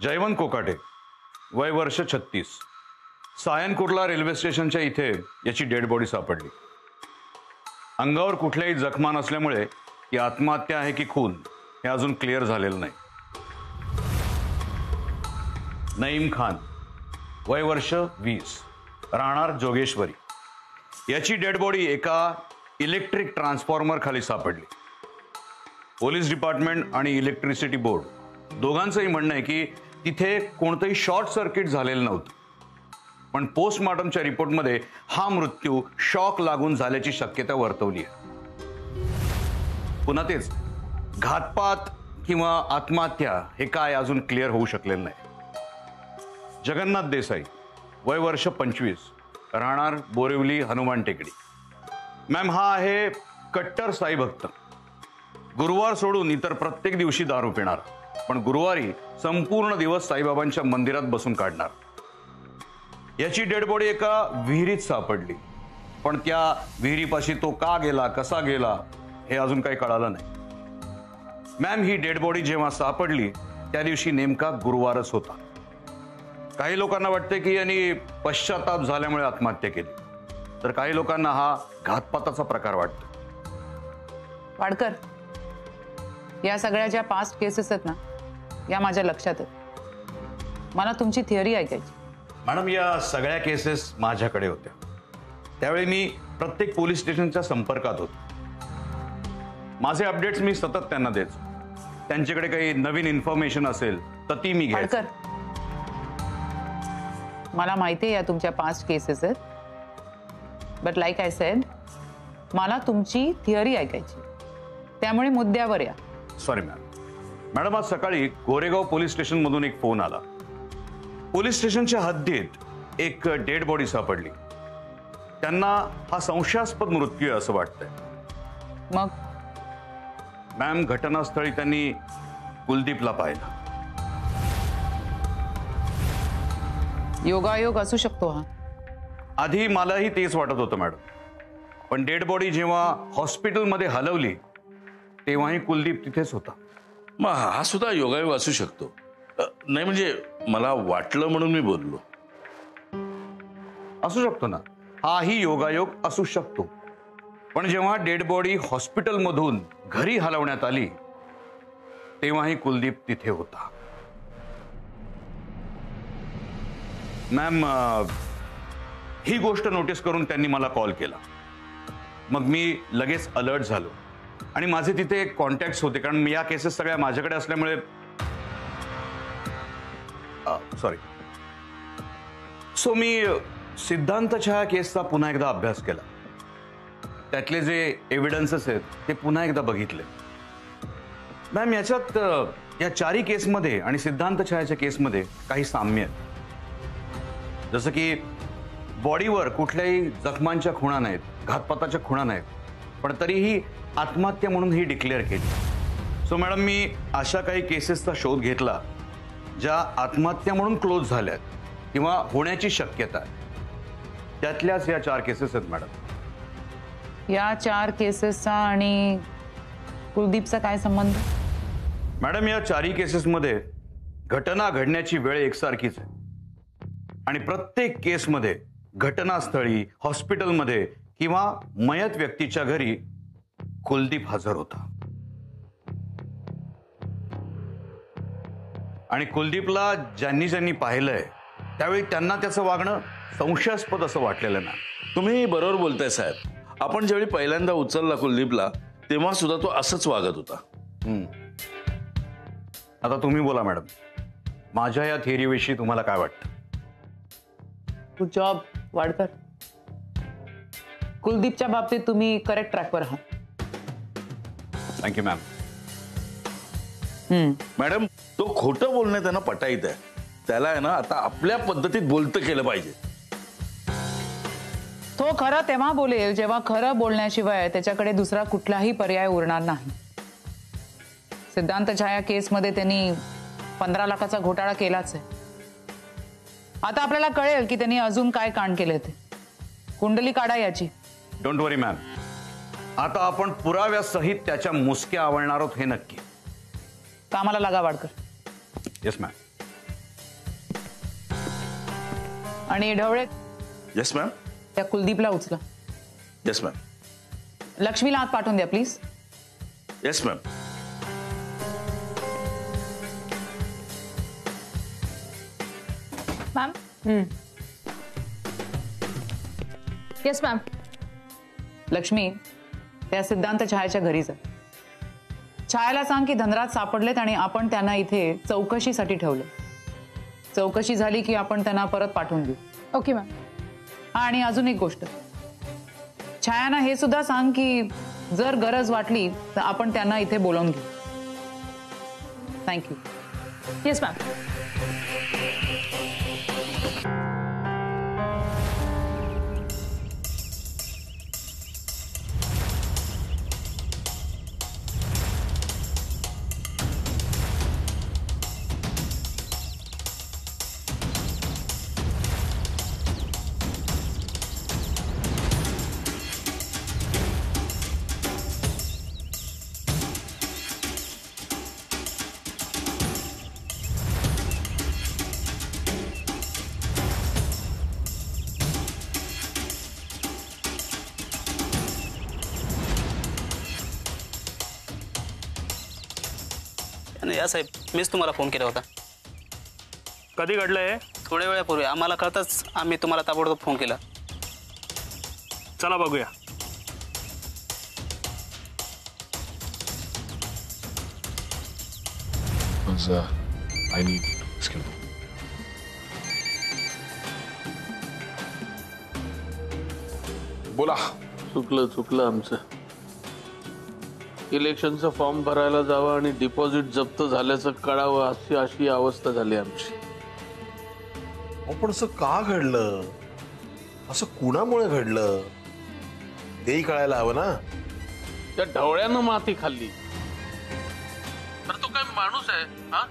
जयवंत कोकाटे, वय वर्ष 36, सायन कुर्ला रेल्वे स्टेशनच्या इथे याची डेड बॉडी सापडली। अंगावर कुठल्याही जखमा नसल्यामुळे ही आत्महत्या आहे की खून हे अजून क्लिअर झालेलं नाही। नईम खान, वय वर्ष 20, राहणार जोगेश्वरी, याची डेड बॉडी एका इलेक्ट्रिक ट्रान्सफॉर्मर खाली सापडली। पोलीस डिपार्टमेंट आणि इलेक्ट्रिसिटी बोर्ड दोघांचंही म्हणणं आहे की तिथे कोणतंही शॉर्ट सर्किट झालेलं नव्हतं, पण पोस्टमॉर्टमच्या रिपोर्टमध्ये हा मृत्यू शॉक लागून झाल्याची शक्यता वर्तवली आहे। पुन्हा तेच घातपात किंवा आत्महत्या हे काय अजून क्लिअर होऊ शकलेलं नाही। जगन्नाथ देसाई, वय वर्ष 25, राहणार बोरिवली हनुमान टेकडी। मॅम, हा आहे कट्टर साई भक्त। गुरुवार सोडून इतर प्रत्येक दिवशी दारू पिणार, पण गुरुवारी संपूर्ण दिवस साईबाबांच्या मंदिरात बसून काढणार। याची डेड बॉडी एका विहिरीत सापडली, पण त्या विहिरीपाशी तो का गेला, कसा गेला हे अजून काही कळालं नाही। मॅम, ही डेड बॉडी जेव्हा सापडली त्या दिवशी नेमका गुरुवारच होता। काही लोकांना वाटते की यांनी पश्चाताप झाल्यामुळे आत्महत्या केली, तर काही लोकांना हा घातपाताचा प्रकार वाटतो। वाडकर, या सगळ्या ज्या पास्ट केसेस आहेत ना, या माझ्या लक्षात आहेत। मला तुमची थिअरी ऐकायची। मॅडम, या सगळ्या केसेस माझ्याकडे होत्या, त्यावेळी मी प्रत्येक पोलीस स्टेशनच्या संपर्कात होतो। माझे अपडेट्स मी सतत त्यांना द्यायचो। त्यांच्याकडे काही नवीन इन्फॉर्मेशन असेल तर ती मी घ्यायचो। वाडकर, मला माहिती आहे या तुमच्या पास्ट केसेस आहेत, बट लाईक आय सेड, मला तुमची थिअरी ऐकायची, त्यामुळे मुद्द्यावर या। सॉरी मॅडम, आज सकाळी गोरेगाव पोलीस स्टेशन मधून एक फोन आला। पोलीस स्टेशनच्या हद्दीत एक डेड बॉडी सापडली। त्यांना हा संशयास्पद मृत्यू आहे असं वाटतंय। मग मॅम, घटनास्थळी त्यांनी कुलदीपला पाहिलं। योगायोग असू शकतो हा। आधी मलाही तेच वाटत होतं मॅडम, पण डेड बॉडी जेव्हा हॉस्पिटलमध्ये हलवली तेव्हाही कुलदीप तिथेच होता। मग हा सुद्धा योगायोग असू शकतो। नाही म्हणजे मला वाटलं म्हणून मी बोललो। असू शकतो ना, हाही योगायोग असू शकतो, पण जेव्हा डेड बॉडी हॉस्पिटलमधून घरी हलवण्यात आली तेव्हाही कुलदीप तिथे होता। मॅम, ही गोष्ट नोटीस करून त्यांनी मला कॉल केला। मग मी लगेच अलर्ट झालो आणि माझे तिथे कॉन्टॅक्ट्स होते, कारण या केसेस सगळ्या माझ्याकडे असल्यामुळे सॉरी सो मी सिद्धांतच्या केसचा पुन्हा एकदा अभ्यास केला। त्यातले जे एव्हिडन्सेस आहेत ते पुन्हा एकदा बघितले। मॅम, याच्यात या चारही केसमध्ये आणि सिद्धांत छायाच्या केसमध्ये काही साम्य आहे। जसं की बॉडीवर कुठल्याही जखमांच्या खुणा नाहीत, घातपाताच्या खुणा नाहीत, पण तरीही आत्महत्या म्हणून ही डिक्लेअर केली। सो मॅडम, मी अशा काही केसेसचा शोध घेतला ज्या आत्महत्या म्हणून क्लोज झाल्यात किंवा होण्याची शक्यता आहे। त्यातल्याच या 4 केसेस आहेत मॅडम। या 4 केसेसचा आणि कुलदीपचा काय संबंध? मॅडम, या 4ही केसेसमध्ये घटना घडण्याची वेळ एकसारखीच आहे आणि प्रत्येक केसमध्ये घटनास्थळी, हॉस्पिटलमध्ये किंवा मयत व्यक्तीच्या घरी कुलदीप हजर होता आणि कुलदीपला ज्यांनी ज्यांनी पाहिलंय त्यावेळी त्यांना त्याचं वागणं संशयास्पद असं वाटलेलं ना। तुम्ही बरोबर बोलताय साहेब। आपण ज्यावेळी पहिल्यांदा उचलला कुलदीपला तेव्हा सुद्धा तो असंच वागत होता। आता तुम्ही बोला मॅडम, माझ्या या थिअरीविषयी तुम्हाला काय वाटतं? Good job Wadkar. कुलदीपच्या बाबतीत तुम्ही करेक्ट ट्रॅकवर आहात। Thank you ma'am. मॅडम, तो खोटं बोलणं त्यांना पटाईत आहे। त्याला आहे ना आता आपल्या पद्धतीत बोलतं केलं पाहिजे। तो खरं तेव्हा बोलेल जेव्हा खरं बोलण्याशिवाय त्याच्याकडे दुसरा कुठलाही पर्याय उरणार नाही। सिद्धांत छाया केसमध्ये त्यांनी 15 लाखाचा घोटाळा केलाच आहे। आता आपल्याला कळेल की त्यांनी अजून काय कांड केले ते। कुंडली काढा याची। डोंट वरी मॅम, आता आपण पुराव्यासहित त्याच्या मुसक्या आवळणार आहोत हे नक्की। कामाला लागा वाडकर। Yes ma'am. आणि ढवळे येस मॅम. त्या कुलदीपला उचला. Yes ma'am. लक्ष्मीला आत पाठवून द्या please. Yes ma'am. Ma'am. Yes ma'am. Lakshmi, त्या सिद्धांत छायाच्या घरी जा. छायाला सांग की धनराज सापडलेत आणि आपण त्यांना इथे चौकशीसाठी ठेवलं. चौकशी झाली की आपण त्यांना परत पाठवून देऊ. Okay ma'am. आणि अजून एक गोष्ट, छायाना हे सुद्धा सांग की जर गरज वाटली तर आपण त्यांना इथे बोलावून घेऊ. थँक्यू. Yes ma'am. या साहेब, मीच तुम्हाला फोन केला होता. कधी घडलंय? थोड्या वेळापूर्वी. आम्हाला कळतच आम्ही तुम्हाला ताबडतोब फोन केला. चला बघूया. I need skill. बोला. चुकलं आमचं. इलेक्शनचा फॉर्म भरायला जावं आणि डिपॉझिट जप्त झाल्याचं कळावं अशी अवस्था झाली आमची. पण असं का घडलं? असं कुणामुळे घडलं तेही कळायला हवं ना. त्या ढवळ्यानं माती खाल्ली. तर तो काय माणूस आहे? हा,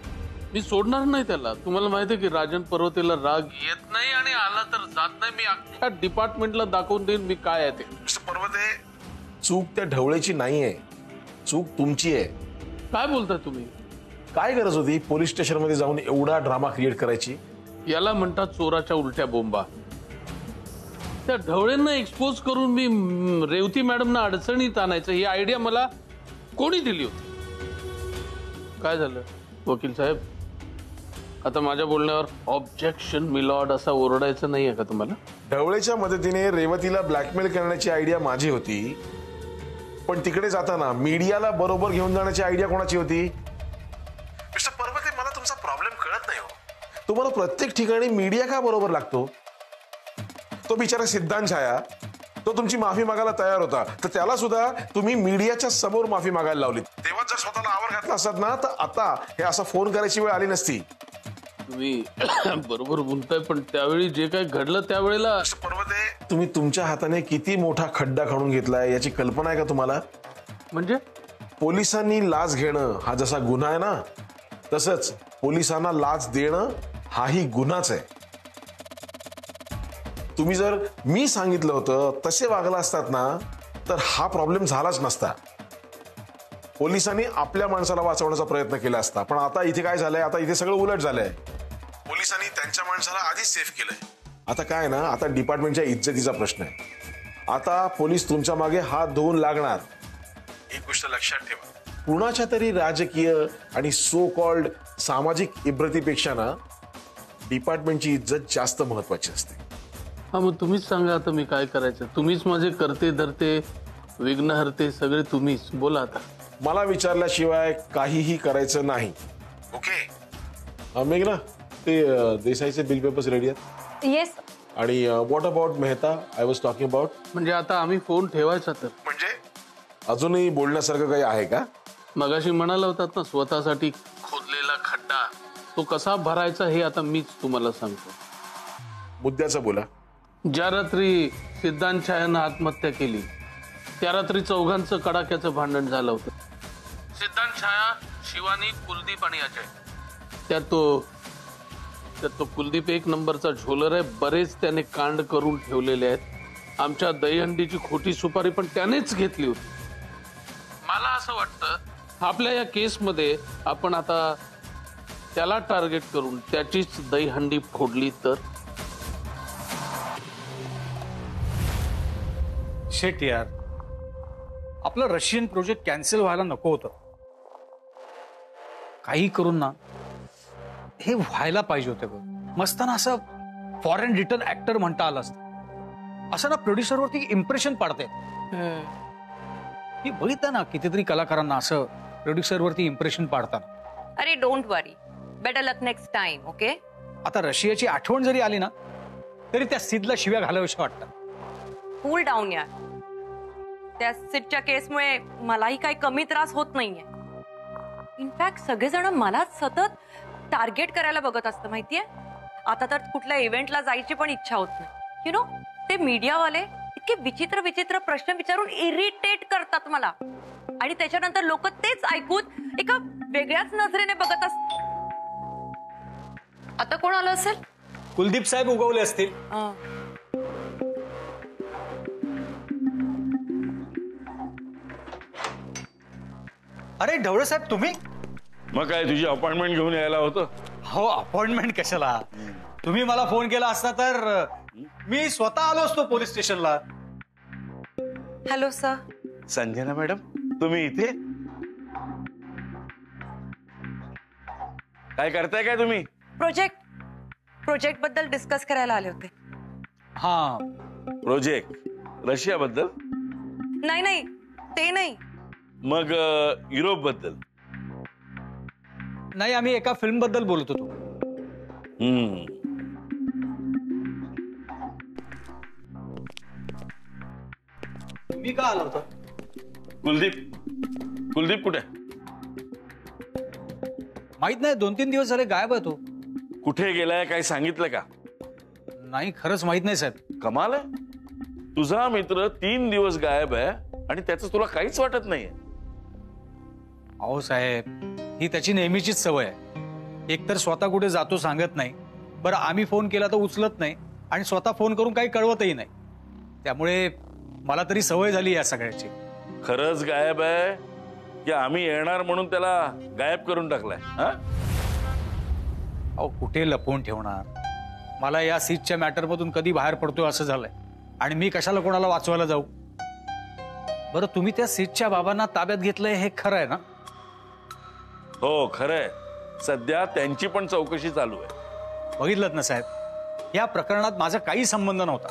मी सोडणार नाही त्याला. तुम्हाला माहिती आहे की राजन पर्वतेला राग येत नाही आणि आला तर जात नाही. मी अख्ख्या डिपार्टमेंटला दाखवून देईन मी काय आहे ते. पर्वते, चूक त्या ढवळेची नाहीये, चूक तुमची आहे. काय बोलताय तुम्ही? काय गरज होती पोलीस स्टेशन मध्ये जाऊन एवढा ड्रामा क्रिएट करायची? याला म्हणतात चोराच्या उलट्या बोंबा. त्या ढवळ्यांना एक्सपोज करून मी रेवती मॅडमना अडचणीत आणायचं ही आयडिया मला कोणी दिली होती? काय झालं वकील साहेब? आता माझ्या बोलण्यावर ऑब्जेक्शन मिलॉर्ड असा ओरडायचं नाहीये का तुम्हाला? ढवळेच्या मदतीने रेवतीला ब्लॅकमेल करण्याची आयडिया माझी होती, पण तिकडे जाताना मीडियाला बरोबर घेऊन जाण्याची आयडिया कोणाची होती? मिस्टर पर्वते, मला तुमचा प्रॉब्लेम कळत नाही हो. तुम्हाला प्रत्येक ठिकाणी मीडिया का बरोबर लागतो? तो बिचारा सिद्धांत छाया, तो तुमची माफी मागायला तयार होता, तर त्याला सुद्धा तुम्ही मीडियाच्या समोर माफी मागायला लावली. तेव्हा जर स्वतःला आवर घातला असतात ना, तर आता हे असं फोन करायची वेळ आली नसती. तुम्ही बरोबर बोलताय, पण त्यावेळी जे काही घडलं त्यावेळेला. पर्वते, तुम्ही तुमच्या हाताने किती मोठा खड्डा खणून घेतलाय याची कल्पना आहे का तुम्हाला? म्हणजे पोलिसांनी लाच घेणं हा जसा गुन्हा आहे ना, तसंच पोलिसांना लाच देणं हाही गुन्हाच आहे. तुम्ही जर मी सांगितलं होतं तसे वागला असतात ना, तर हा प्रॉब्लेम झालाच नसता. पोलिसांनी आपल्या माणसाला वाचवण्याचा प्रयत्न केला असता. पण आता इथे काय झालंय? आता इथे सगळं उलट झालंय. पोलिसांनी त्यांच्या माणसाला आधीच सेफ केलंय. आता काय ना, आता डिपार्टमेंटच्या इज्जतीचा प्रश्न आहे. आता पोलीस तुमच्या मागे हात धुवून लागणार. एक गोष्ट लक्षात ठेवा, कुणाच्या तरी राजकीय आणि सो कॉल्ड सामाजिक इब्रतीपेक्षा ना डिपार्टमेंटची इज्जत जास्त महत्वाची असते. हा, मग तुम्हीच सांगा आता मी काय करायचं. तुम्हीच माझे करते धरते विघ्नहर्ते सगळे तुम्हीच. बोला आता. मला विचारल्याशिवाय काहीही करायचं नाही. ओके मेघना, ते देसाईचे बिल पेपर्स रेडी आहेत? येस. आणि what about Mehta? I was talking about. म्हणजे आता आम्ही फोन ठेवायचा तर? म्हणजे अजूनही बोलण्यासारखं काही आहे का? मगाशी म्हणाला होतात ना, स्वतःसाठी खोदलेला खड्डा तो कसा भरायचा हे आता मीच तुम्हाला सांगतो. मुद्द्याचं बोला. ज्या रात्री सिद्धांत छायानं आत्महत्या केली त्या रात्री चौघांचं कडाक्याचं भांडण झालं होतं. सिद्धांत छाया, शिवानी, कुलदीप आणि अजय. त्यात तो कुलदीप एक नंबरचा झोलर आहे. बरेच त्याने कांड करून ठेवलेले आहेत. आमच्या दहीहंडीची खोटी सुपारी पण त्यानेच घेतली होती. मला असं वाटतं आपल्या या केसमध्ये आपण आता त्याला टार्गेट करून त्याचीच दहीहंडी फोडली तर. शेट यार, आपलं रशियन प्रोजेक्ट कॅन्सल व्हायला नको होतं. काही करून ना हे व्हायला पाहिजे होते बघ. मस्त ना असं फॉरेन रिटर्न ऍक्टर म्हणता आलं असतं. असं ना प्रोड्युसरवरती इम्प्रेशन पाडते. मी बघितलं ना कितीतरी कलाकारांना असं प्रोड्युसरवरती इम्प्रेशन पाडताना. अरे don't worry, better luck next time. Okay, आता रशियाची आठवण जरी आली ना तरी त्या सिद्धला शिव्या घालाव्याशा वाटतात. कूल डाऊन यार. त्या सिटच्या केसमुळे मलाही काही कमी त्रास होत नाहीये. इनफॅक्ट सगळेजण मलाच सतत टार्गेट करायला बघत असतं माहितीये. आता तर कुठल्या इव्हेंटला जायची पण इच्छा होत नाही. यु नो, ते मीडियावाले इतके विचित्र विचित्र प्रश्न विचारून इरिटेट करतात मला. आणि त्याच्यानंतर लोक तेच ऐकून एका वेगळ्याच नजरेने बघत असतात. आता कोण आलं असेल? कुलदीप साहेब उगवले असतील. अरे ढवळे साहेब, तुम्ही? मग काय, तुझी अपॉइंटमेंट घेऊन यायला होतं? हो, अपॉइंटमेंट कशाला? तुम्ही मला फोन केला असता तर मी स्वतः आलो असतो पोलीस स्टेशनला. Hello sir. संजना मॅडम, तुम्ही इथे काय करताय? काय तुम्ही? प्रोजेक्ट बद्दल डिस्कस करायला आले होते. हा, प्रोजेक्ट रशिया बद्दल? नाही, ते नाही. मग युरोप बद्दल? नाही, आम्ही एका फिल्म बद्दल बोलत होतो. मी का आलो होतो? कुलदीप कुठे? माहित नाही, 2-3 दिवस झाले गायब आहे तो. कुठे गेलाय? काय सांगितलं का? नाही, खरंच माहित नाही साहेब. कमाल आहे, तुझा मित्र 3 दिवस गायब आहे आणि त्याचं तुला काहीच वाटत नाहीये. अहो साहेब, ही त्याची नेहमीचीच सवय आहे. एकतर स्वतः कुठे जातो सांगत नाही, बरं आम्ही फोन केला तर उचलत नाही, आणि स्वतः फोन करून काही कळवतही नाही. त्यामुळे मला तरी सवय झाली या सगळ्याची. खरंच गायब आहे की आम्ही येणार म्हणून त्याला गायब करून टाकलाय? अहो, कुठे लपवून ठेवणार? मला या सीटच्या मॅटरमधून कधी बाहेर पडतोय असं झालंय, आणि मी कशाला कोणाला वाचवायला जाऊ? बरं, तुम्ही त्या सीटच्या बाबांना ताब्यात घेतलंय हे खरं आहे ना? हो, खरंय. सध्या त्यांची पण चौकशी चालू आहे. बघितलं ना साहेब, या प्रकरणात माझा काही संबंध नव्हता,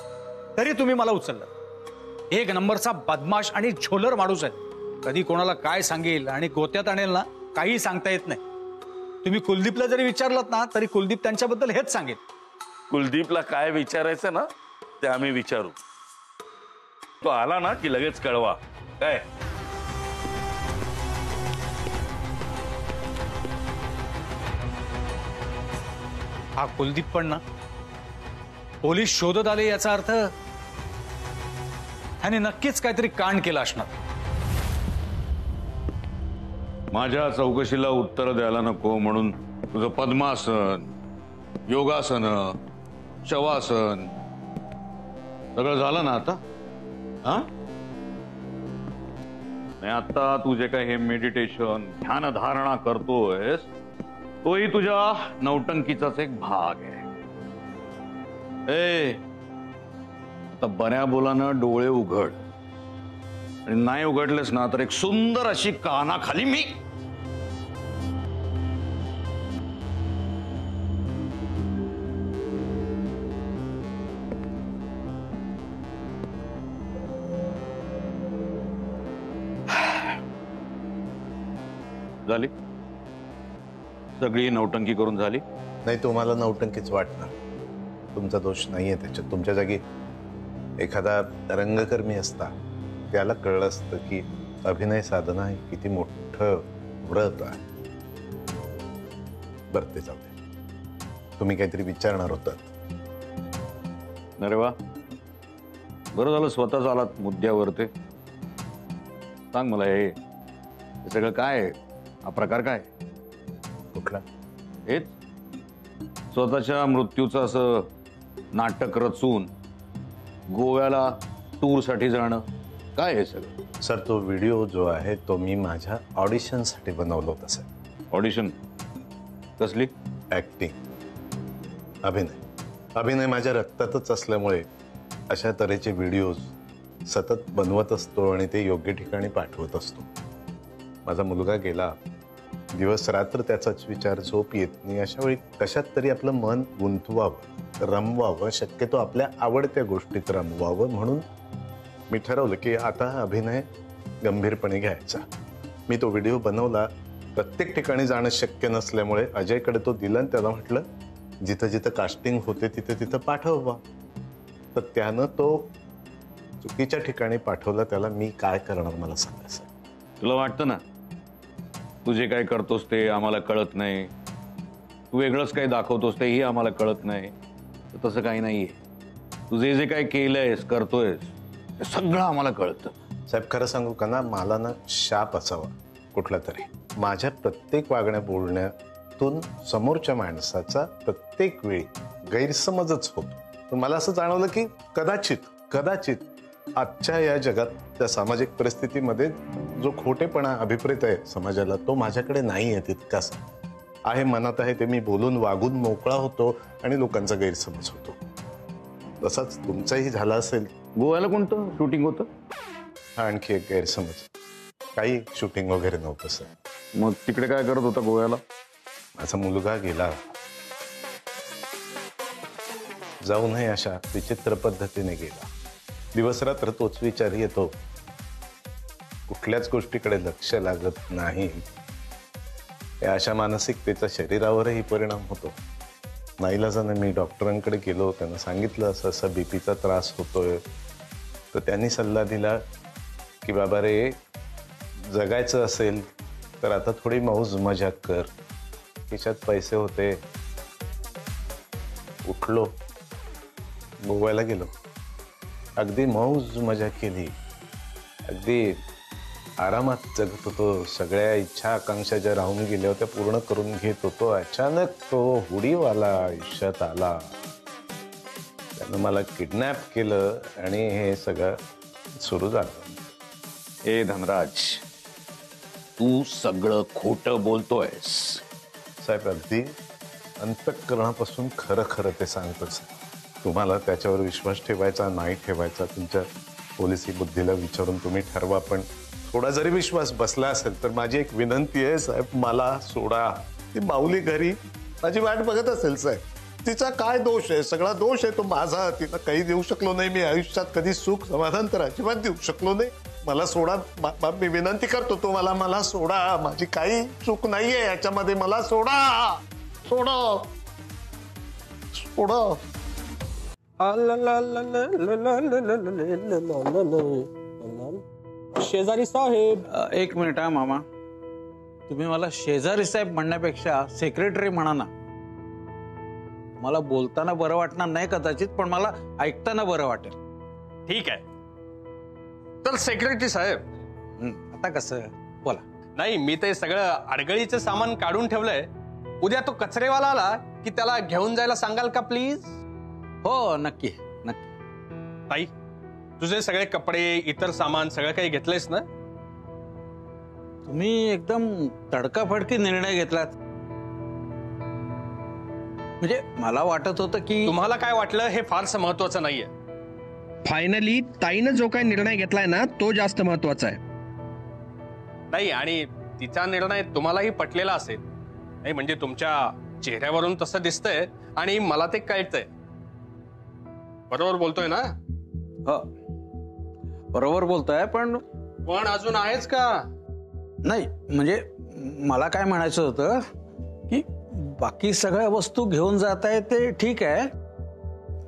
तरी तुम्ही मला उचललं. एक नंबरचा बदमाश आणि झोलर माणूस आहे. कधी कोणाला काय सांगेल आणि गोत्यात आणेल ना, काही सांगता येत नाही. तुम्ही कुलदीपला जरी विचारलात ना तरी कुलदीप त्यांच्याबद्दल हेच सांगेल. कुलदीपला काय विचारायचं ना ते आम्ही विचारू. तो आला ना की लगेच कळवा. काय? हा कुलदीप पण ना पोलीस शोधत आले याचा अर्थ त्याने नक्कीच काहीतरी कांड केला असणार. माझ्या चौकशीला उत्तर द्यायला नको म्हणून तुझं पद्मासन, योगासन, शवासन सगळं झालं ना आता? हा, आता तू जे काही हे मेडिटेशन, ध्यान धारणा करतोयस तोही तुझ्या नौटंकीचाच एक भाग आहे. आता बऱ्या बोलानं डोळे उघड, आणि नाही उघडलेस ना तर एक सुंदर अशी कानाखाली मी. झाली सगळी नौटंकी करून झाली? नाही, तुम्हाला नौटंकीच वाटणार. तुमचा दोष नाहीये त्याच्यात. तुमच्या जागी एखादा रंगकर्मी असता त्याला कळलं असतं की अभिनय साधना हे किती मोठं व्रत आहे. बरं, ते जाऊ दे. तुम्ही काहीतरी विचारणार होतात. अरे वा, बरं झालं स्वतःच आलात मुद्द्यावर. ते सांग मला, हे सगळं काय? हा प्रकार काय? कुठला? हेच स्वतःच्या मृत्यूचं असं नाटक रचून गोव्याला टूरसाठी जाणं, काय हे सगळं? सर, तो व्हिडिओ जो आहे तो मी माझ्या ऑडिशनसाठी बनवला होता सर. ऑडिशन कसली? ऍक्टिंग, अभिनय माझ्या रक्तातच असल्यामुळे अशा तऱ्हेचे व्हिडिओज सतत बनवत असतो आणि ते योग्य ठिकाणी पाठवत असतो. माझा मुलगा गेला, दिवस रात्र त्याचाच विचार, झोप येत नाही. अशा वेळी कशात तरी आपलं मन गुंतवावं, रमवावं, शक्यतो आपल्या आवडत्या गोष्टीत रमवावं. म्हणून मी ठरवलं की आता अभिनय गंभीरपणे घ्यायचा. मी तो व्हिडिओ बनवला. प्रत्येक ठिकाणी जाणं शक्य नसल्यामुळे अजयकडे तो दिला आणि त्याला म्हटलं जिथं जिथं कास्टिंग होते तिथं तिथं पाठवा. तर त्यानं तो चुकीच्या ठिकाणी पाठवला. त्याला मी काय करणार मला सांगायचं. तुला वाटतं ना तू जे काय करतोस ते आम्हाला कळत नाही, तू वेगळंच काही दाखवतोस तेही आम्हाला कळत नाही. तर तसं काही नाहीये. तू जे जे काय केलंयस करतोयस ते सगळं आम्हाला कळतं. साहेब खरं सांगू का ना, मला ना शाप असावा कुठला तरी. माझ्या प्रत्येक वागण्या बोलण्यातून समोरच्या माणसाचा प्रत्येक वेळी गैरसमजच होतो. पण मला असं जाणवलं की कदाचित आजच्या या जगात त्या सामाजिक परिस्थितीमध्ये जो खोटेपणा अभिप्रेत आहे समाजाला तो माझ्याकडे नाही आहे. तितकाच आहे, मनात आहे ते मी बोलून वागून मोकळा होतो आणि लोकांचा गैरसमज होतो. तसाच तुमचाही झाला असेल. गोव्याला कोणतं शूटिंग होतं? हा आणखी एक गैरसमज. काही शूटिंग वगैरे नव्हतं सर. मग तिकडे काय करत होता गोव्याला? माझा मुलगा गेला. जाऊनही अशा विचित्र पद्धतीने गेला. दिवस रात्र तोच विचार येतो. कुठल्याच गोष्टीकडे लक्ष लागत नाही. या अशा मानसिकतेचा शरीरावरही परिणाम होतो. नाईलाजाने मी डॉक्टरांकडे गेलो. त्यांना सांगितलं असं असं बीपीचा त्रास होतोय. तर त्यांनी सल्ला दिला की बाबा रे, जगायचं असेल तर आता थोडी मौज मजा कर. खिशात पैसे होते. उठलो, गोव्याला गेलो. अगदी मौज मजा केली. अगदी आरामात जगत होतो. सगळ्या इच्छा आकांक्षा ज्या राहून गेल्या होत्या पूर्ण करून घेत होतो. अचानक तो हुडीवाला आयुष्यात आला. त्यानं मला किडनॅप केलं आणि हे सगळं सुरू झालं. ए धनराज, तू सगळं खोटं बोलतोयस. साहेब अगदी अंतःकरणापासून खरं खरं ते सांगतोच. तुम्हाला त्याच्यावर विश्वास ठेवायचा नाही ठेवायचा तुमच्या पोलिसी बुद्धीला विचारून तुम्ही ठरवा. पण थोडा जरी विश्वास बसला असेल तर माझी एक विनंती आहे साहेब, मला सोडा. ती माऊली घरी माझी वाट बघत असेल साहेब. तिचा काय दोष आहे? सगळा दोष आहे तो माझा. तिला काही देऊ शकलो नाही मी आयुष्यात. कधी सुख समाधान तर अजिबात देऊ शकलो नाही. मला सोडा. मी विनंती करतो तुम्हाला, मला सोडा. माझी काही चूक नाहीये याच्यामध्ये. मला सोडा. सोडा. सोडा. शेजारी साहेब. एक मिनिट हा मामा, तुम्ही मला शेजारी साहेब म्हणण्यापेक्षा सेक्रेटरी म्हणा ना. मला बोलताना बरं वाटणार नाही कदाचित, पण मला ऐकताना बरं वाटेल. ठीक आहे तर सेक्रेटरी साहेब. आता कसं बोला. नाही, मी ते सगळं अडगळीचं सामान काढून ठेवलंय. उद्या तो कचरेवाला आला की त्याला घेऊन जायला सांगाल का प्लीज? हो नक्की नक्की. ताई, तुझे सगळे कपडे इतर सामान सगळं काही घेतलंयस ना? तुम्ही एकदम तडकाफडकी निर्णय घेतलात. म्हणजे मला वाटत होतं की तुम्हाला काय वाटलं हे फारसं महत्वाचं नाहीये. फायनली ताईनं जो काही निर्णय घेतलाय ना तो जास्त महत्वाचा आहे. नाही, आणि तिचा निर्णय तुम्हालाही पटलेला असेल. नाही म्हणजे तुमच्या चेहऱ्यावरून तसं दिसतंय आणि मला ते कळतंय. बरोबर बोलतोय ना? हो बरोबर बोलतोय. पण अजून आहेच का? नाही म्हणजे मला काय म्हणायचं होतं की बाकी सगळ्या वस्तू घेऊन जात आहे ते ठीक आहे,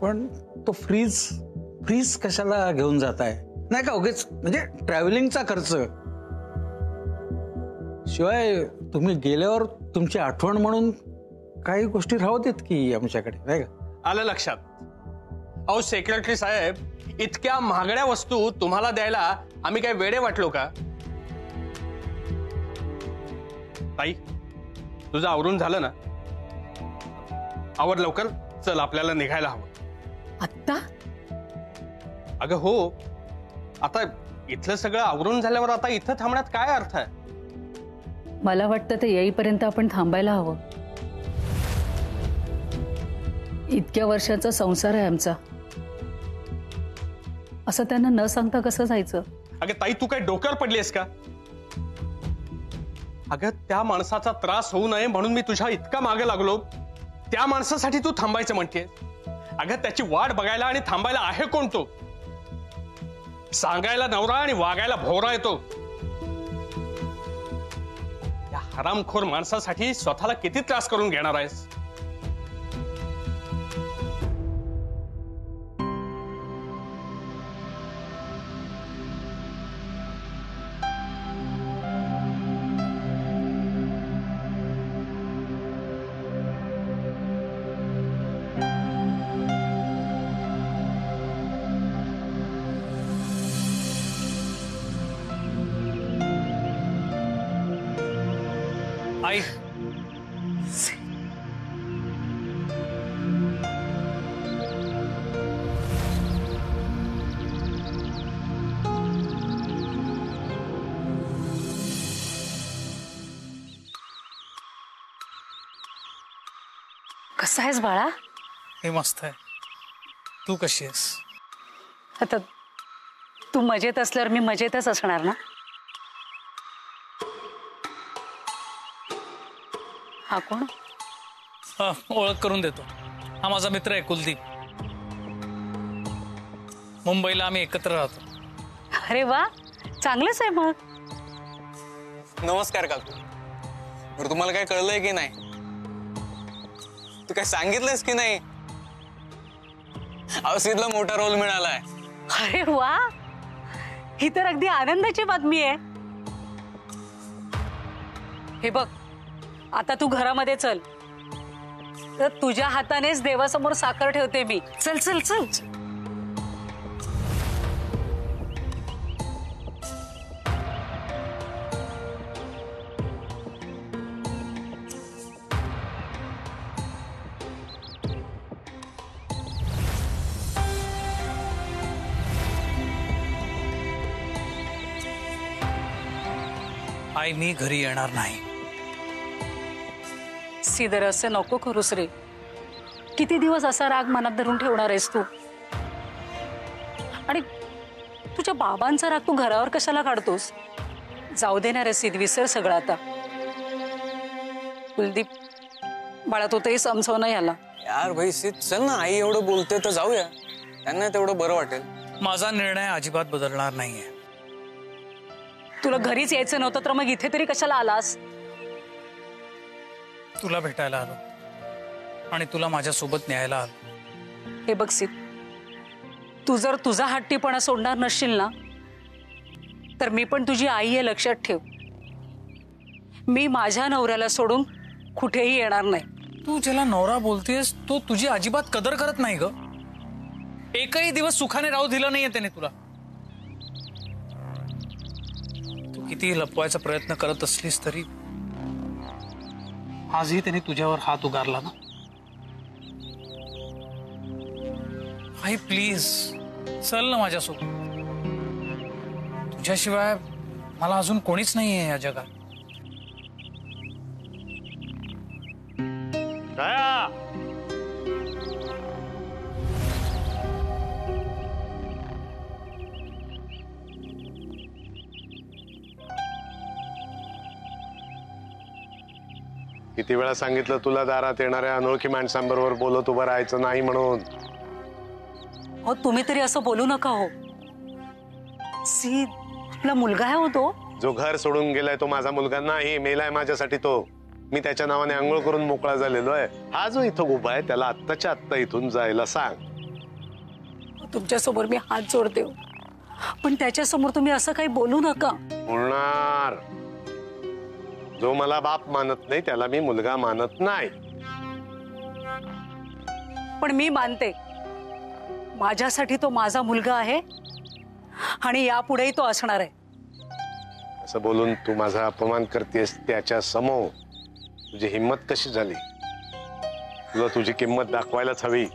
पण तो फ्रीज कशाला घेऊन जात आहे? नाही का उगीच म्हणजे ट्रॅव्हलिंगचा खर्च. शिवाय तुम्ही गेल्यावर तुमची आठवण म्हणून काही गोष्टी राहू देत की आमच्याकडे, नाही का? आलं लक्षात. अहो सेक्रेटरी साहेब, इतक्या महागड्या वस्तू तुम्हाला द्यायला आम्ही काय वेडे वाटलो का? ताई, तुझं आवरून झालं ना? आवर लवकर, चल आपल्याला निघायला हवं. आत्ता? अगं हो, आता इथलं सगळं आवरून झाल्यावर आता इथं थांबण्यात काय अर्थ आहे? मला वाटतं ते येईपर्यंत आपण थांबायला हवं. इतक्या वर्षाचा संसार आहे आमचा. असं त्यांना न सांगता कसं जायचं? अगं ताई, तू काय डोक्यावर पडलीस का? अगं त्या माणसाचा त्रास होऊ नये म्हणून मी तुझ्या इतका मागे लागलो. त्या माणसासाठी तू थांबायचं म्हणते? अगं त्याची वाट बघायला आणि थांबायला आहे कोण तो? सांगायला नवरा आणि वागायला भोवरा येतो. या हरामखोर माणसासाठी स्वतःला किती त्रास करून घेणार आहेस? आई, कसं आहेस बाळा? मी मस्त आहे. तू कशी आहेस? आता तू मजेत असल्यावर मी मजेतच असणार ना. हा कोण? ओळख करून देतो. हा माझा मित्र आहे कुलदीप. मुंबईला आम्ही एकत्र राहतो. अरे वा, चांगलंच आहे मग. नमस्कार काकू. बरं, तुम्हाला काय कळलंय की नाही? तू काय सांगितलंयस की नाही? औषधला मोठा रोल मिळालाय. अरे वा, ही तर अगदी आनंदाची बातमी आहे. हे बघ, आता तू घरामध्ये चल. तर तुझ्या हातानेच देवासमोर साखर ठेवते मी. चल चल चल. आई, मी घरी येणार नाही. सीधर असं नको करूस रे. किती दिवस असा राग मनात धरून ठेवणार आहेस तू? आणि तुझ्या बाबांचा राग तू घरावर कशाला काढतोस? जाऊ देणार आहे सिद्ध, विसर सगळं आता. कुलदीप बाळा, तू तेही समजव ना याला. यार भाई सिद्ध, चल ना. आई एवढं बोलते तर जाऊया. त्यांना तेवढं बरं वाटेल. माझा निर्णय अजिबात बदलणार नाहीये. तुला घरीच यायचं नव्हतं तर मग इथे तरी कशाला आलास? तुला भेटायला आलो आणि तुला माझ्यासोबत न्यायला आलो. हे बघ सिद्ध, तू जर तुझा हट्टीपणा सोडणार नसशील ना, तर मी पण तुझी आई आहे, लक्षात ठेव. मी माझ्या नवऱ्याला सोडून कुठेही येणार नाही. तू ज्याला नवरा बोलतेस तो तुझी अजिबात कदर करत नाही ग. एकही दिवस सुखाने राहू दिला नाहीये त्याने तुला. तू किती लपवायचा प्रयत्न करत असलीस तरी आजही त्याने तुझ्यावर हात उगारला ना. आई प्लीज चल ना माझ्यासोबत. तुझ्याशिवाय मला अजून कोणीच नाहीये या जगात. किती वेळा सांगितलं तुला दारात येणाऱ्या अनोळखी माणसांबरोबर बोलत उभं राहायचं नाही म्हणून. हो, तुम्ही तरी असं बोलू नका हो. सीद, आपला मुलगा आहे हो तो. जो घर सोडून गेलाय तो माझा मुलगा नाही, मेलाय माझ्यासाठी तो. मी त्याच्या नावाने आंघोळ करून मोकळा झालेलो आहे. हा जो इथं उभा आहे त्याला आत्ताच्या आत्ता इथून जायला सांग. तुमच्या समोर मी हात जोडते, पण त्याच्या समोर तुम्ही असं काही बोलू नका. बोलणार. जो मला बाप मानत नाही त्याला मी मुलगा मानत नाही. पण मी मानते, माझ्यासाठी तो माझा मुलगा आहे आणि यापुढेही तो असणार आहे. असं बोलून तू माझा अपमान करतेस त्याच्या समोर. तुझी हिम्मत कशी झाली? तुला तुझी किंमत दाखवायलाच हवी.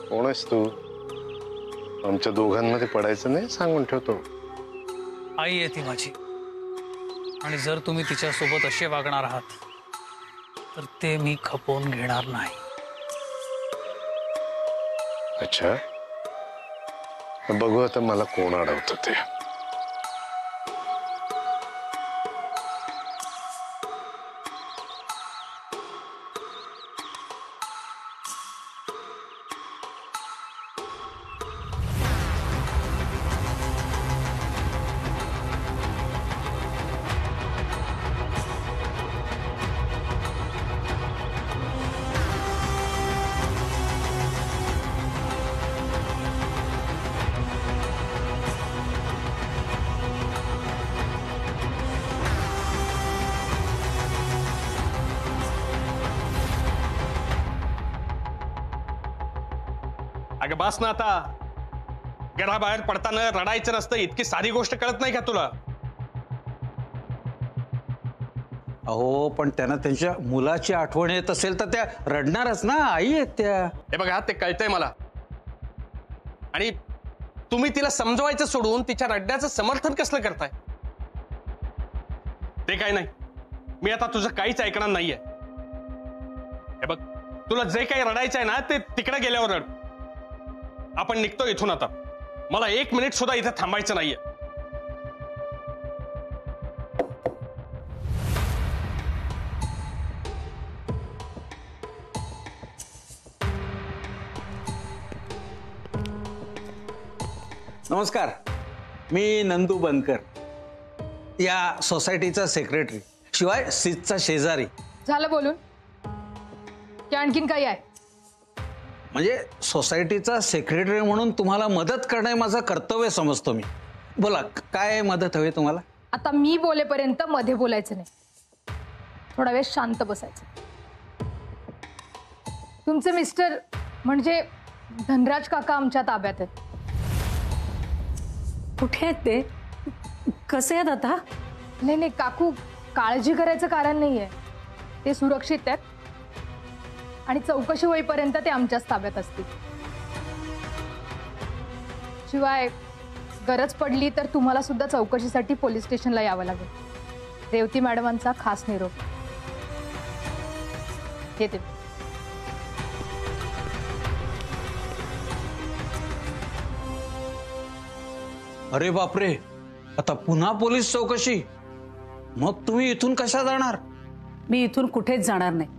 कोण आहेस तू? आमच्या दोघांमध्ये पडायचं नाही सांगून ठेवतो. आई आहे ती माझी. आणि जर तुम्ही तिच्यासोबत असे वागणार आहात तर ते मी खपवून घेणार नाही. अच्छा, बघू आता मला कोण अडवतं ते. अगं बस ना आता. घराबाहेर पडताना रडायचं नसतं, इतकी साधी गोष्ट कळत नाही का तुला? अहो पण त्यांना त्यांच्या मुलाची आठवण येत असेल तर त्या रडणारच ना, आई आहेत त्या. हे बघा, ते कळतंय मला. आणि तुम्ही तिला समजवायचं सोडून तिच्या रडण्याचं समर्थन कसलं करताय? ते काय नाही, मी आता तुझं काहीच ऐकणार नाहीये. हे बघ, तुला जे काही रडायचं आहे ना ते तिकडे गेल्यावर रड. आपण निघतो इथून आता. मला 1 मिनिट सुद्धा इथे थांबायचं नाहीये. नमस्कार, मी नंदू बनकर, या सोसायटीचा सेक्रेटरी, शिवाय सीटचा शेजारी. झालं बोलून की आणखीन काही आहे? म्हणजे सोसायटीचा सेक्रेटरी म्हणून तुम्हाला मदत करणे माझं कर्तव्य समजतो मी. बोला, काय मदत हवी तुम्हाला? आता मी बोलेपर्यंत मध्ये बोलायचं नाही, थोडा वेळ शांत बसायचं. तुमचे मिस्टर म्हणजे धनराज काका आमच्या ताब्यात आहेत. कुठे आहेत ते? कसे आहेत आता? नाही नाही काकू, काळजी करायचं कारण नाहीये. ते सुरक्षित आहेत आणि चौकशी होईपर्यंत ते आमच्याच ताब्यात असतील. शिवाय गरज पडली तर तुम्हाला सुद्धा चौकशीसाठी पोलीस स्टेशनला यावं लागेल. रेवती मॅडमांचा खास निरोप. येते. अरे बापरे, आता पुन्हा पोलीस चौकशी? मग तुम्ही इथून कशा जाणार? मी इथून कुठेच जाणार नाही.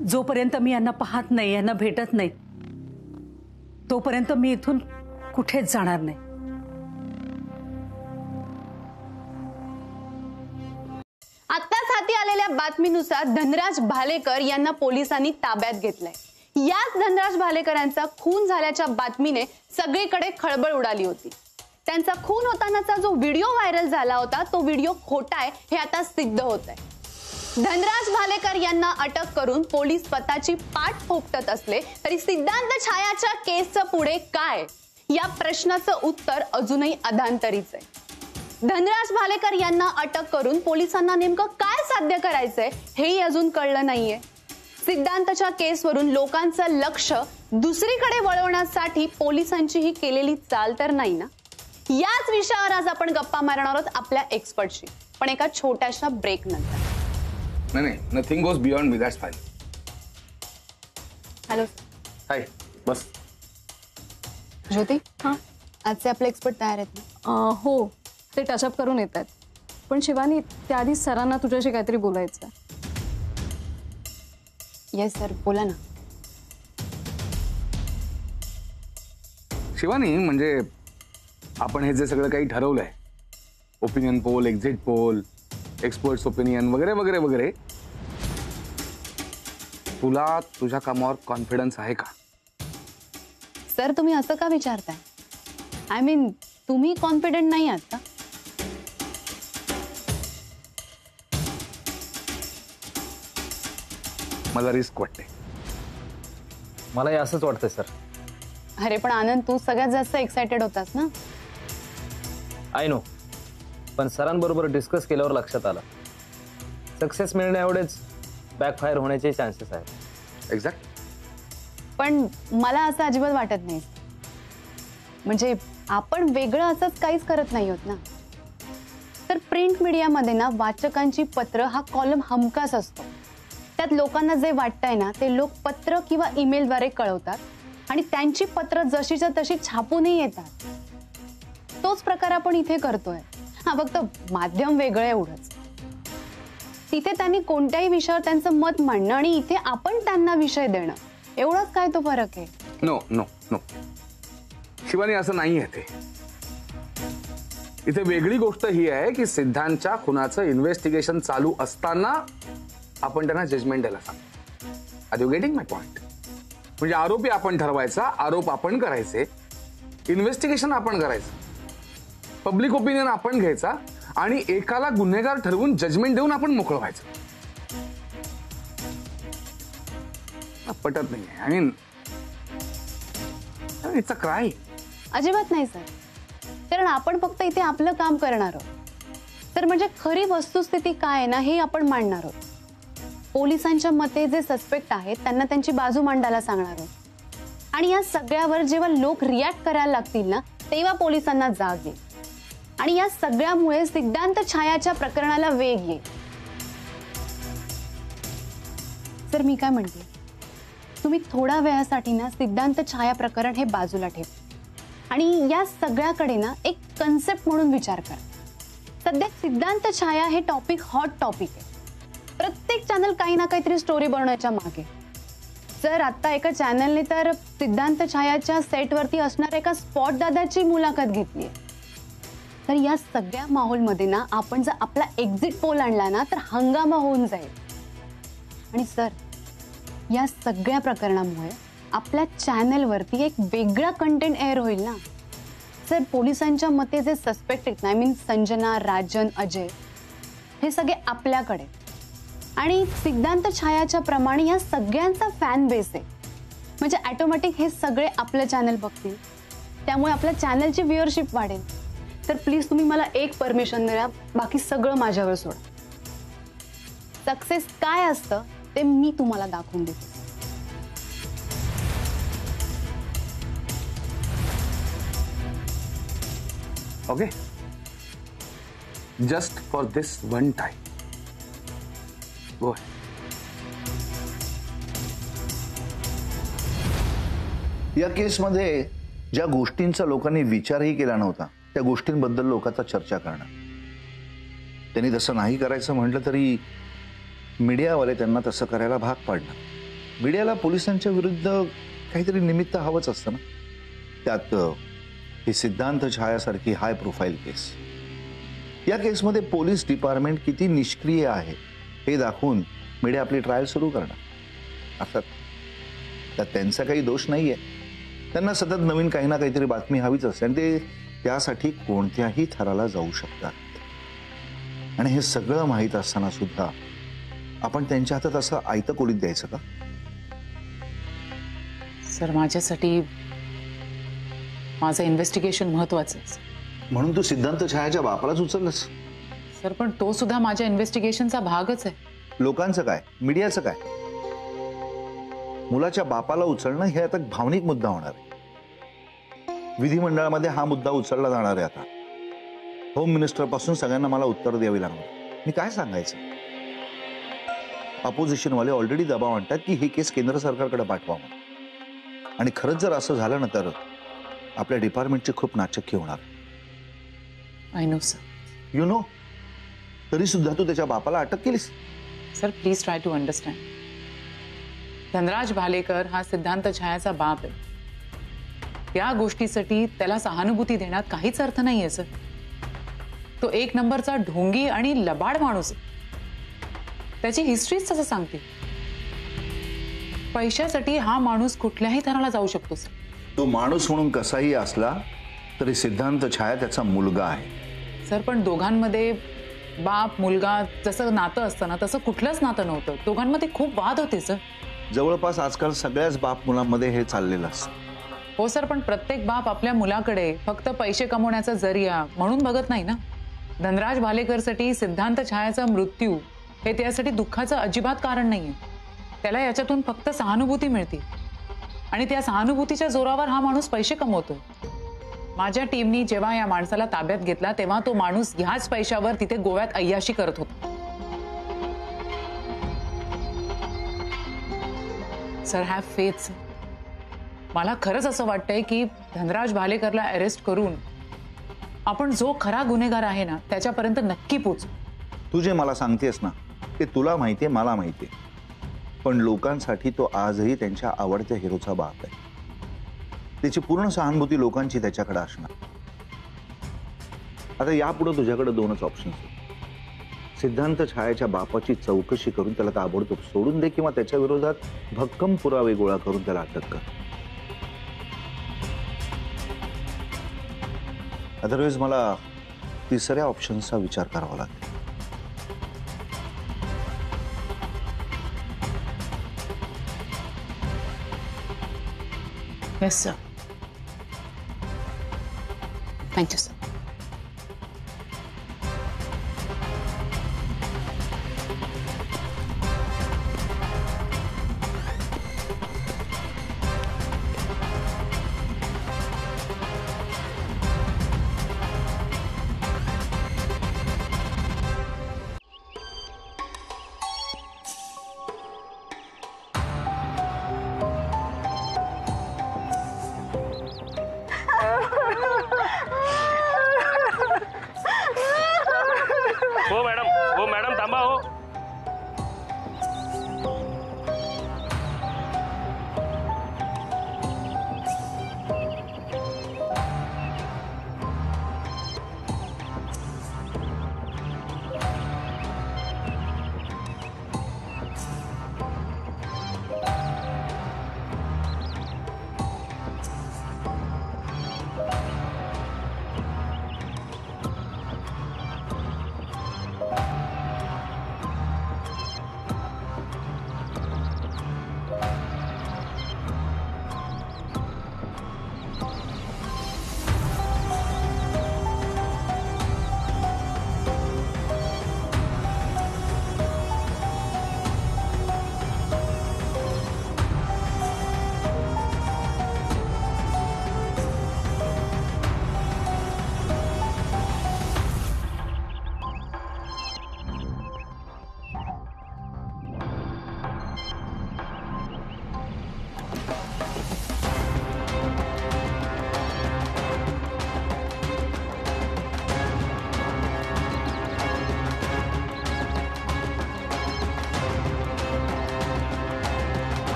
जोपर्यंत मी यांना पाहत नाही, यांना भेटत नाही, तोपर्यंत मी इथून कुठेच जाणार नाही. आत्ताच हाती आलेल्या बातमीनुसार धनराज भालेकर यांना पोलिसांनी ताब्यात घेतलंय. याच धनराज भालेकरांचा खून झाल्याच्या बातमीने सगळीकडे खळबळ उडाली होती. त्यांचा खून होतानाचा जो व्हिडिओ व्हायरल झाला होता तो व्हिडिओ खोटा आहे हे आता सिद्ध होत आहे. धनराज भालेकर यांना अटक करून पोलीस स्वतःची पाठ ठोकत असले तरी सिद्धांत छायाच्या केसचं पुढे काय, या प्रश्नाचं उत्तर अजूनही अधांतरीच आहे. धनराज भालेकर यांना अटक करून पोलिसांना नेमकं काय साध्य करायचंय हेही अजून कळलं नाहीये. सिद्धांतच्या केसवरून लोकांचं लक्ष दुसरीकडे वळवण्यासाठी पोलिसांची ही केलेली चाल तर नाही ना? याच विषयावर आज आपण गप्पा मारणार आहोत आपल्या एक्सपर्टशी, पण एका छोट्याशा ब्रेक नंतर. नाही, nothing goes beyond me, that's fine. Hello. Hi, बस. ज्योती, हां, आजचे आपले एक्सपर्ट तयार आहेत ना? हो, ते टचअप करून येत आहेत. पण शिवानी, त्याआधी सरांना तुझ्याशी काहीतरी बोलायचं आहे. येस सर, बोला ना. शिवानी, म्हणजे आपण हे जे सगळं काही ठरवलंय, opinion poll, exit poll, experts opinion वगैरे वगैरे वगैरे, तुला तुझ्या कामावर कॉन्फिडन्स आहे का? सर, तुम्ही असं का विचारताय? आय मीन, तुम्ही कॉन्फिडंट नाही आहात का? मला रिस्क वाटते. मलाही असंच वाटतंय सर. अरे पण आनंद, तू सगळ्यात जास्त एक्साइटेड होतास ना? आय नो, पण सरांबरोबर डिस्कस केल्यावर लक्षात आलं सक्सेस मिळण्या एवढेच बॅकफायर होण्याचे चान्सेस आहेत. एक्झॅक्ट. पण मला असं अजिबात वाटत नाही. म्हणजे आपण वेगळं असंच काहीच करत नाही आहोत ना. तर प्रिंट मीडियामध्ये ना वाचकांची पत्र हा कॉलम हमखास असतो. त्यात लोकांना जे वाटतंय ना ते लोक पत्र किंवा ईमेलद्वारे कळवतात आणि त्यांची पत्र जशीच्या तशी छापूनही येतात. तोच प्रकार आपण इथे करतोय. हा फक्त माध्यम वेगळं एवढंच. तिथे त्यांनी कोणत्याही विषयावर त्यांचं मत मांडणं आणि इथे आपण त्यांना विषय देणं, एवढाच काय तो फरक आहे. नो नो नो शिवानी, असं नाही आहे ते. इथे वेगळी गोष्ट ही आहे की सिद्धांतच्या खुनाचं इन्व्हेस्टिगेशन चालू असताना आपण त्यांना जजमेंट द्यायला सांगतो. Are you getting my point? म्हणजे आरोपी आपण ठरवायचा, आरोप आपण करायचे, इन्व्हेस्टिगेशन आपण करायचं, पब्लिक ओपिनियन आपण घ्यायचा आणि एकाला गुन्हेगार ठरवून जजमेंट देऊन आपण मोकळं व्हायचं. पटत नाही. I mean it's a cry. अजिबात नाही सर, कारण आपण फक्त इथे आपलं काम करणार आहोत. तर म्हणजे खरी वस्तुस्थिती काय आहे ना हे आपण मांडणार आहोत. पोलिसांच्या मते जे सस्पेक्ट आहेत त्यांना त्यांची बाजू मांडायला सांगणार आहोत. आणि या सगळ्यावर जेव्हा लोक रिॲक्ट करायला लागतील ना तेव्हा पोलिसांना जाग येईल. आणि या सगळ्यामुळे सिद्धांत छायाच्या प्रकरणाला वेग येईल. सर मी काय म्हणते, तुम्ही थोड्या वेळासाठी ना सिद्धांत छाया प्रकरण हे बाजूला ठेवा आणि या सगळ्याकडे ना एक कन्सेप्ट म्हणून विचार करा. सध्या सिद्धांत छाया हे टॉपिक हॉट टॉपिक आहे. प्रत्येक चॅनल काही ना काहीतरी स्टोरी बनवण्याच्या मागे. जर आता एका चॅनलने तर सिद्धांत छायाच्या सेटवरती असणाऱ्या एका स्पॉट दादाची मुलाखत घेतली आहे. तर या सगळ्या माहोलमध्ये ना आपण जर आपला एक्झिट पोल आणला ना तर हंगामा होऊन जाईल. आणि सर या सगळ्या प्रकरणामुळे आपल्या चॅनलवरती एक वेगळा कंटेंट एअर होईल ना. सर पोलिसांच्या मते जे सस्पेक्ट आहेत ना, आय मीन संजना, राजन, अजय, हे सगळे आपल्याकडे आणि सिद्धांत छायाच्या प्रमाणे या सगळ्यांचा फॅन बेस आहे. म्हणजे ऑटोमॅटिक हे सगळे आपलं चॅनल बघतील, त्यामुळे आपल्या चॅनलची व्ह्युअरशिप वाढेल. तर प्लीज तुम्ही मला एक परमिशन द्या, बाकी सगळं माझ्यावर सोडा. सक्सेस काय असतं ते मी तुम्हाला दाखवून देते. Okay, just for this one time go. या केसमध्ये ज्या गोष्टींचा लोकांनी विचारही केला नव्हता त्या गोष्टींबद्दल लोकांचा चर्चा करणं. त्यांनी तसं नाही करायचं म्हटलं तरी मीडियावाले त्यांना तसं करायला भाग पाडलं. मीडियाला पोलिसांच्या विरुद्ध काहीतरी निमित्त हवंच असतं ना. त्यात ही सिद्धांत छायासारखी हाय प्रोफाईल केस. या केसमध्ये पोलीस डिपार्टमेंट किती निष्क्रिय आहे हे दाखवून मीडिया आपली ट्रायल सुरू करणार. अर्थात त्यात त्यांचा काही दोष नाहीये. त्यांना सतत नवीन काही ना काहीतरी बातमी हवीच असते आणि ते त्यासाठी कोणत्याही थराला जाऊ शकतात. आणि हे सगळं माहीत असताना सुद्धा आपण त्यांच्या हातात असं आयतं कोलीत द्यायचं का? सर माझ्यासाठी माझं इन्व्हेस्टिगेशन महत्वाचं आहे. म्हणून तू सिद्धांत छायाच्या बापालाच उचललंस? सर पण तो सुद्धा माझ्या इन्व्हेस्टिगेशनचा भागच आहे. लोकांचं काय, मीडियाचं काय? मुलाच्या बापाला उचलणं हे आता भावनिक मुद्दा होणार आहे. विधिमंडळामध्ये हा मुद्दा उचलला जाणार आहे. आता होम मिनिस्टर पासून सगळ्यांना मला उत्तर द्यावी लागणार. मी काय सांगायचं? अपोजिशनवाले ऑलरेडी दबाव आणतात की ही केस केंद्र सरकारकडे पाठवावं. आणि खरंच जर असं झालं ना तर आपल्या डिपार्टमेंटची खूप नाचक्की होणार. I know sir. You know, तरी सुद्धा तू त्याच्या बापाला अटक केलीस. Sir please try to understand. Dhanraj Bhalekar हा सिद्धांत छायाचा बाप आहे. त्या गोष्टीसाठी त्याला सहानुभूती देण्यात काहीच अर्थ नाहीये सर. तो एक नंबरचा ढोंगी आणि लबाड माणूस आहे. त्याची हिस्ट्रीच तसं सांगते. पैशासाठी हा माणूस कुठल्याही थराला जाऊ शकतो सर. तो माणूस म्हणून कसाही असला तरी सिद्धांत छाया त्याचा मुलगा आहे. सर पण दोघांमध्ये बाप मुलगा जसं नातं असतं ना तसं कुठलंच नातं नव्हतं. दोघांमध्ये खूप वाद होते सर. जवळपास आजकाल सगळ्याच बाप मुलांमध्ये हे चाललेलं असतं. हो सर पण प्रत्येक बाप आपल्या मुलाकडे फक्त पैसे कमवण्याचा जरिया म्हणून बघत नाही ना. धनराज भालेकरसाठी सिद्धांत छायाचा मृत्यू हे त्यासाठी दुःखाचं अजिबात कारण नाहीये. त्याला याच्यातून फक्त सहानुभूती मिळते आणि त्या सहानुभूतीच्या जोरावर हा माणूस पैसे कमवतो. माझ्या टीमनी जेव्हा या माणसाला ताब्यात घेतला तेव्हा तो माणूस ह्याच पैशावर तिथे गोव्यात अय्याशी करत होता. Sir have faith. मला खरंच असं वाटतंय की धनराज भालेकरला अरेस्ट करून आपण जो खरा गुन्हेगार आहे ना त्याच्यापर्यंत नक्की पोहोचू. तू जे मला सांगतेस ना ते तुला माहितीये, मला माहितीये, पण लोकांसाठी तो आजही त्यांच्या आवडत्या हिरोचा बाप आहे. त्याची पूर्ण सहानुभूती लोकांची त्याच्याकडे असणार. आता यापुढे तुझ्याकडे दोनच ऑप्शन्स आहेत. सिद्धांत छायाच्या बापाची चौकशी करून त्याला ताबडतोब सोडून दे किंवा त्याच्या विरोधात भक्कम पुरावे गोळा करून त्याला अटक कर. अदरवाईज मला तिसऱ्या ऑप्शनचा विचार करावा लागेल. Yes sir. Thank you sir. हो मॅडम थांबा हो.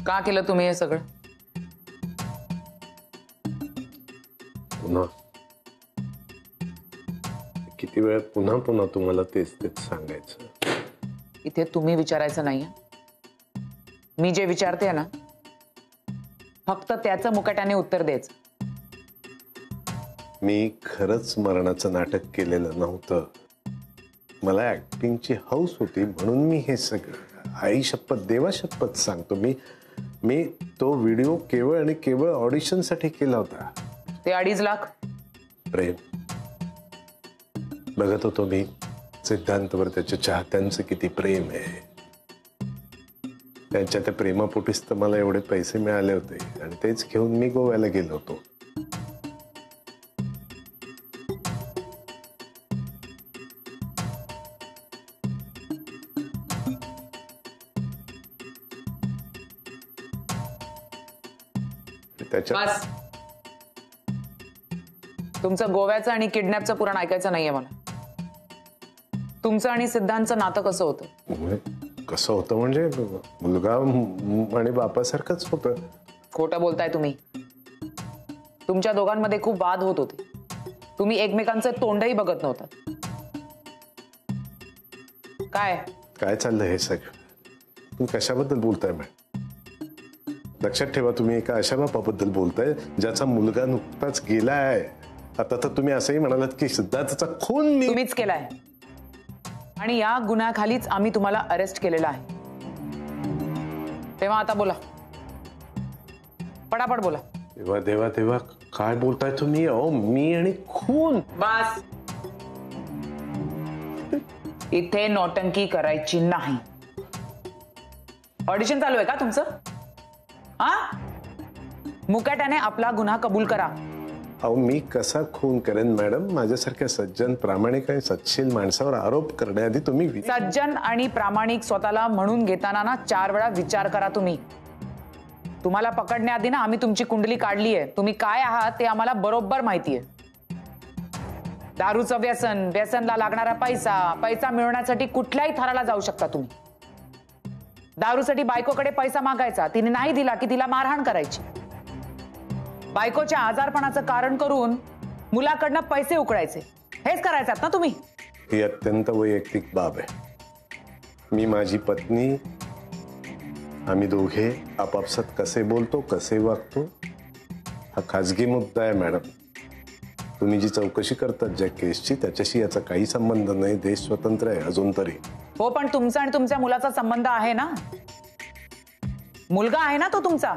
का केलं तुम्ही हे सगळं? पुन्हा किती वेळ पुन्हा पुन्हा तुम्हाला तेच तेच सांगायचं? इथे तुम्ही विचारायचं नाहीये. मी जे विचारते ना फक्त त्याचं मुकाट्याने उत्तर द्यायचं. मी खरंच मरणाचं नाटक केलेलं नव्हतं. मला ऍक्टिंगची हौस होती म्हणून मी हे सगळं, आई शपथ देवा शपथ सांगतो, मी तो व्हिडिओ केवळ आणि केवळ ऑडिशन साठी केला होता. ते 2.5 लाख प्रेम बघत होतो मी सिद्धांतवर त्याच्या चाहत्यांचं किती प्रेम आहे. त्यांच्या त्या प्रेमापोटीच तर मला एवढे पैसे मिळाले होते आणि तेच घेऊन मी गोव्याला गेलो होतो. बस. तुमचं गोव्याचं आणि किडनॅपचं पुराण ऐकायचं नाहीये मला. तुमचं आणि सिद्धांतचं नातं कसं होतं? कसं होतं म्हणजे मुलगा आणि बापासारखंच होतं. खोटं बोलताय तुम्ही. तुमच्या दोघांमध्ये खूप वाद होत होते. तुम्ही एकमेकांचं तोंडही बघत नव्हता. काय काय चाललंय हे सगळं? तुम्ही कशाबद्दल बोलताय मॅडम? लक्षात ठेवा, तुम्ही एका अशा बापाबद्दल बोलताय ज्याचा मुलगा नुकताच गेलाय. आता तर तुम्ही असंही म्हणालात की सिद्धार्थचा खून तुम्हीच केलाय आणि या गुन्ह्याखालीच आम्ही तुम्हाला अरेस्ट केलेला आहे. तेव्हा आता बोला, पटापट बोला. देवा देवा देवा, काय बोलताय तुम्ही? अहो मी आणि खून. बस. इथे नौटंकी करायची नाही. ऑडिशन चालू आहे का तुमचं? हा, मुकाट्याने आपला गुन्हा कबूल करा. अहो मी कसा खून करेन मॅडम? माझ्यासारख्या सज्जन प्रामाणिक आणि सत्शील माणसावर आरोप करण्याआधी तुम्ही सज्जन आणि प्रामाणिक स्वतःला म्हणून घेताना ना 4 वेळा विचार करा तुम्ही. तुम्हाला पकडण्याआधी ना आम्ही तुमची कुंडली काढली आहे. तुम्ही काय आहात ते आम्हाला बरोबर माहिती आहे. दारूचं व्यसन, व्यसनला लागणारा पैसा मिळवण्यासाठी कुठल्याही थराला जाऊ शकता तुम्ही. दारूसाठी बायकोकडे पैसा मागायचा, तिने नाही दिला की तिला मारहाण करायची. बायकोच्या आजारपणाचं कारण करून मुलाकडनं पैसे उकळायचे. हेच करायचं ना तुम्ही? ही अत्यंत वैयक्तिक बाब आहे. मी माझी पत्नी, आम्ही दोघे आपापसात कसे बोलतो, कसे वागतो, हा खाजगी मुद्दा आहे मॅडम. तुम्ही जी चौकशी करतात ज्या केसची, त्याच्याशी याचा काही संबंध नाही. देश स्वतंत्र आहे अजून तरी. हो, पण तुमचा आणि तुमच्या मुलाचा संबंध आहे ना. मुलगा आहे ना तो तुमचा.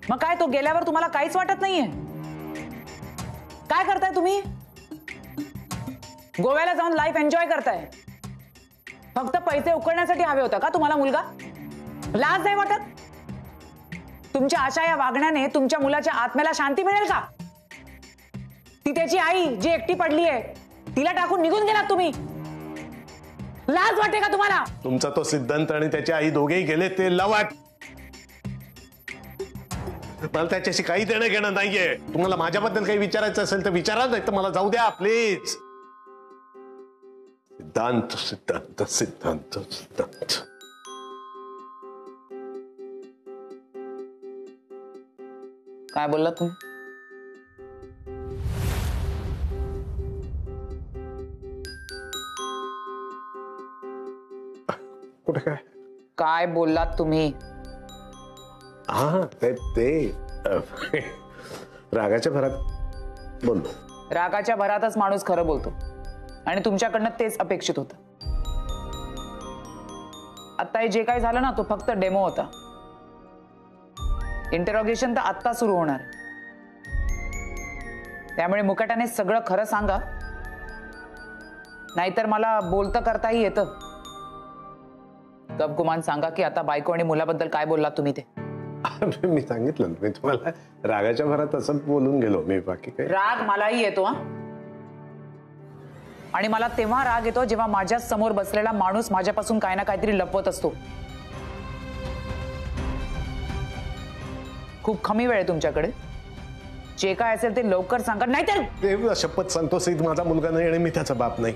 मग काय तो गेल्यावर तुम्हाला काहीच वाटत नाहीये? काय करताय तुम्ही? गोव्याला जाऊन लाईफ एन्जॉय करताय. फक्त पैसे उकळण्यासाठी हवे होता का तुम्हाला मुलगा? लाज नाही वाटत? तुमच्या अशा या वागण्याने तुमच्या मुलाच्या आत्म्याला शांती मिळेल का? ती त्याची आई जी एकटी पडली आहे, तिला टाकून निघून गेलात तुम्ही. लाज वाटते का तुम्हाला? तुमचा तो सिद्धांत आणि त्याची आई दोघेही गेले ते लवाट. मला त्याच्याशी काही देणं घेणं नाहीये. तुम्हाला माझ्याबद्दल काही विचारायचं असेल तर विचारा, नाही तर मला जाऊ द्या प्लीज. सिद्धांत सिद्धांत सिद्धांत सिद्धांत. काय बोललात तुम्ही? कुठे काय काय बोललात तुम्ही? हा ते रागाच्या भरात बोललो. रागाच्या भरातच माणूस खरं बोलतो आणि तुमच्याकडनं तेच अपेक्षित होतं. आता जे काही झालं ना तो फक्त डेमो होता. इंटरोगेशन तर आत्ता सुरू होणार. त्यामुळे मुकाट्याने सगळं खरं सांगा, नाहीतर मला बोलतं करताही येतं. गपगुमान सांगा की आता बायको आणि मुलाबद्दल काय बोललात तुम्ही ते. मी सांगितलं मी तुम्हाला, रागाच्या भरात असं बोलून गेलो मी. बाकी काय? राग मलाही येतो हा. आणि मला तेव्हा राग येतो जेव्हा माझ्या समोर बसलेला माणूस माझ्यापासून काय ना काहीतरी लपवत असतो. खूप कमी वेळ आहे तुमच्याकडे. जे काय असेल ते लवकर सांगा, नाहीतर शपथ सांगतो सईद, माझा मुलगा नाही आणि मी त्याचा बाप नाही.